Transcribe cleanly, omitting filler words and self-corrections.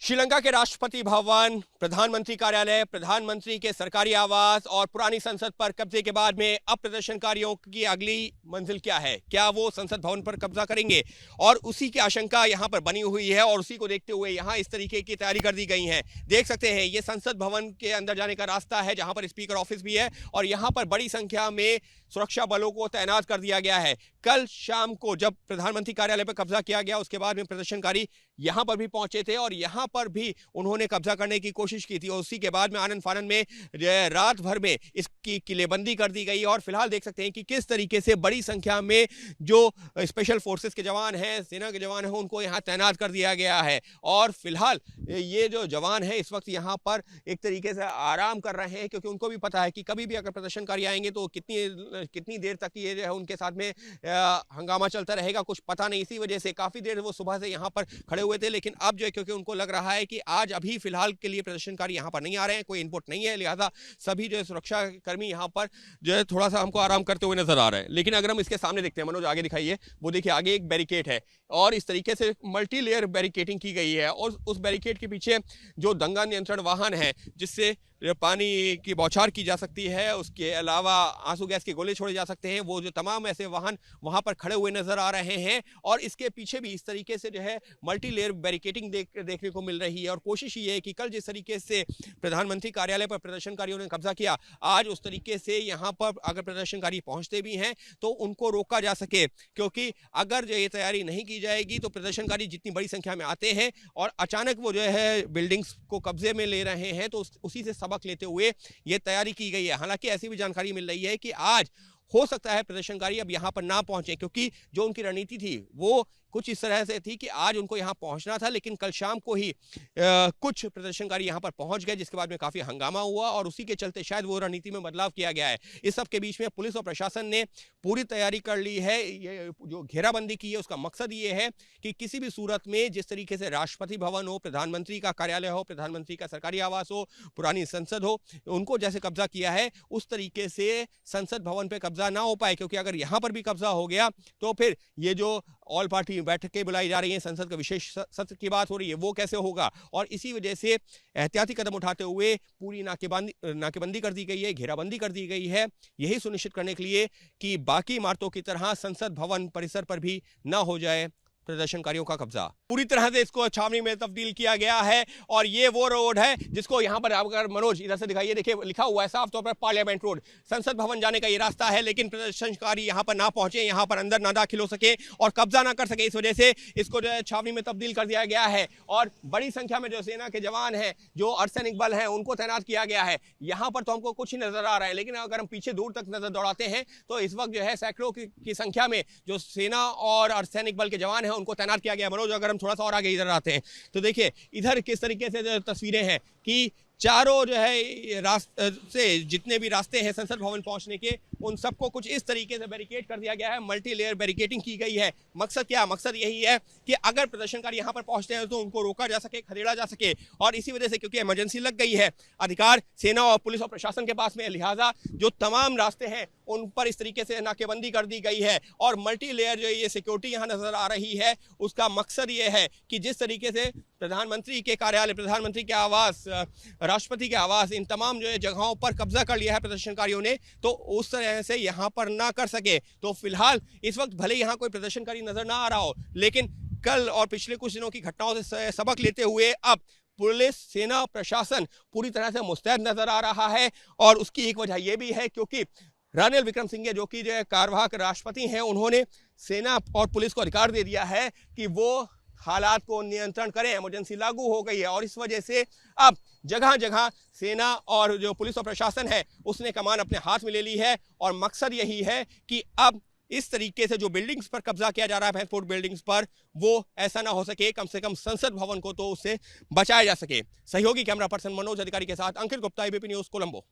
श्रीलंका के राष्ट्रपति भवन, प्रधानमंत्री कार्यालय, प्रधानमंत्री के सरकारी आवास और पुरानी संसद पर कब्जे के बाद में अब प्रदर्शनकारियों की अगली मंजिल क्या है? क्या वो संसद भवन पर कब्जा करेंगे? और उसी की आशंका यहां पर बनी हुई है और उसी को देखते हुए यहां इस तरीके की तैयारी कर दी गई है। देख सकते हैं ये संसद भवन के अंदर जाने का रास्ता है जहां पर स्पीकर ऑफिस भी है और यहां पर बड़ी संख्या में सुरक्षा बलों को तैनात कर दिया गया है। कल शाम को जब प्रधानमंत्री कार्यालय पर कब्जा किया गया उसके बाद में प्रदर्शनकारी यहां पर भी पहुंचे थे और यहां पर भी उन्होंने कब्जा करने की कोशिश की थी और उसी के बाद में आनन फानन में रात भर में इसकी किलेबंदी कर दी गई और फिलहाल देख सकते हैं कि किस तरीके से बड़ी संख्या में जो स्पेशल फोर्सेस के जवान हैं, सेना के जवान हैं, उनको यहां तैनात कर दिया गया है। और फिलहाल ये जो जवान है इस वक्त यहां पर एक तरीके से आराम कर रहे हैं क्योंकि उनको भी पता है कि कभी भी अगर प्रदर्शनकारी आएंगे तो कितनी देर तक ये जो है उनके साथ में हंगामा चलता रहेगा, कुछ पता नहीं। इसी वजह से काफी देर वो सुबह से यहाँ पर खड़े हुए थे, लेकिन अब जो है क्योंकि उनको लग रहा है कि आज अभी फिलहाल के लिए प्रदर्शनकारी यहाँ पर नहीं आ रहे हैं, कोई इनपुट नहीं है, लिहाजा सभी जो है सुरक्षा कर्मी यहाँ पर जो है थोड़ा सा हमको आराम करते हुए नजर आ रहे हैं। लेकिन अगर हम इसके सामने देखते हैं, मनोज आगे दिखाइए, वो देखिए आगे एक बैरिकेड है और इस तरीके से मल्टी लेयर बैरिकेडिंग की गई है और उस बैरिकेड के पीछे जो दंगा नियंत्रण वाहन है जिससे पानी की बौछार की जा सकती है, उसके अलावा आंसू गैस के गोले छोड़े जा सकते हैं, वो जो तमाम ऐसे वाहन वहां पर खड़े हुए नजर आ रहे हैं। और इसके पीछे भी इस तरीके से जो है मल्टी लेयर बैरिकेडिंग देखने को मिल रही है और कोशिश ये है कि कल जिस तरीके से प्रधानमंत्री कार्यालय पर प्रदर्शनकारियों ने कब्जा किया, आज उस तरीके से यहाँ पर अगर प्रदर्शनकारी पहुंचते भी हैं तो उनको रोका जा सके, क्योंकि अगर जो ये तैयारी नहीं की जाएगी तो प्रदर्शनकारी जितनी बड़ी संख्या में आते हैं और अचानक वो जो है बिल्डिंग्स को कब्जे में ले रहे हैं तो उसी से सबक लेते हुए ये तैयारी की गई है। हालांकि ऐसी भी जानकारी मिल रही है कि आज हो सकता है प्रदर्शनकारी अब यहां पर ना पहुंचे, क्योंकि जो उनकी रणनीति थी वो कुछ इस तरह से थी कि आज उनको यहां पहुंचना था, लेकिन कल शाम को ही कुछ प्रदर्शनकारी यहां पर पहुंच गए जिसके बाद में काफी हंगामा हुआ और उसी के चलते शायद वो रणनीति में बदलाव किया गया है। इस सब के बीच में पुलिस और प्रशासन ने पूरी तैयारी कर ली है। ये जो घेराबंदी की है उसका मकसद ये है कि किसी भी सूरत में जिस तरीके से राष्ट्रपति भवन हो, प्रधानमंत्री का कार्यालय हो, प्रधानमंत्री का सरकारी आवास हो, पुरानी संसद हो, उनको जैसे कब्जा किया है उस तरीके से संसद भवन पे कब्जा ना हो पाए, क्योंकि अगर यहां पर भी कब्जा हो गया तो फिर ये जो ऑल पार्टी बैठकें बुलाई जा रही हैं, संसद का विशेष सत्र की बात हो रही है, वो कैसे होगा। और इसी वजह से एहतियाती कदम उठाते हुए पूरी नाकेबंदी कर दी गई है, घेराबंदी कर दी गई है, यही सुनिश्चित करने के लिए कि बाकी इमारतों की तरह संसद भवन परिसर पर भी ना हो जाए प्रदर्शनकारियों का कब्जा। पूरी तरह से इसको छावनी में तब्दील किया गया है और ये वो रोड है जिसको यहाँ पर अगर मनोज इधर से दिखाइए, देखिए लिखा हुआ है साफ तौर पर पार्लियामेंट रोड, संसद भवन जाने का ये रास्ता है, लेकिन प्रदर्शनकारी यहाँ पर ना पहुंचे, यहाँ पर अंदर ना दाखिल हो सके और कब्जा ना कर सके, इस वजह से इसको जो है छावनी में तब्दील कर दिया गया है और बड़ी संख्या में जो सेना के जवान हैं, जो अर्धसैनिक बल हैं, उनको तैनात किया गया है। यहाँ पर तो हमको कुछ ही नजर आ रहा है, लेकिन अगर हम पीछे दूर तक नजर दौड़ाते हैं तो इस वक्त जो है सैकड़ों की संख्या में जो सेना और अर्धसैनिक बल के जवान हैं उनको तैनात किया गया। मनोज अगर हम थोड़ा सा और आगे इधर आते हैं तो देखिए इधर किस तरीके से जो तस्वीरें हैं कि चारों जो है रास्ते, जितने भी रास्ते हैं संसद भवन पहुंचने के, उन सबको कुछ इस तरीके से बैरिकेड कर दिया गया है, मल्टी लेयर बैरिकेडिंग की गई है। मकसद क्या? मकसद यही है कि अगर प्रदर्शनकारी यहाँ पर पहुंचते हैं तो उनको रोका जा सके, खदेड़ा जा सके। और इसी वजह से क्योंकि इमरजेंसी लग गई है, अधिकार सेना और पुलिस और प्रशासन के पास में, लिहाजा जो तमाम रास्ते हैं उन पर इस तरीके से नाकेबंदी कर दी गई है और मल्टी लेयर जो ये सिक्योरिटी यहाँ नजर आ रही है उसका मकसद ये है कि जिस तरीके से प्रधानमंत्री के कार्यालय, प्रधानमंत्री के आवास, राष्ट्रपति के आवास, इन तमाम जो है जगहों पर कब्जा कर लिया है प्रदर्शनकारियों ने, तो उस तरह से यहाँ पर ना कर सके। तो फिलहाल इस वक्त भले यहाँ कोई प्रदर्शनकारी नजर ना आ रहा हो, लेकिन कल और पिछले कुछ दिनों की घटनाओं से सबक लेते हुए अब पुलिस, सेना, प्रशासन पूरी तरह से मुस्तैद नजर आ रहा है। और उसकी एक वजह यह भी है क्योंकि रानिल विक्रमसिंघे जो कि जो है कार्यवाहक राष्ट्रपति हैं, उन्होंने सेना और पुलिस को अधिकार दे दिया है कि वो हालात को नियंत्रण करें। इमरजेंसी लागू हो गई है और इस वजह से अब जगह जगह सेना और जो पुलिस और प्रशासन है उसने कमान अपने हाथ में ले ली है और मकसद यही है कि अब इस तरीके से जो बिल्डिंग्स पर कब्जा किया जा रहा है, भैंसपुर बिल्डिंग्स पर, वो ऐसा ना हो सके, कम से कम संसद भवन को तो उससे बचाया जा सके। सहयोगी कैमरा पर्सन मनोज अधिकारी के साथ अंकित गुप्ता, एबीपी न्यूज़, कोलंबो।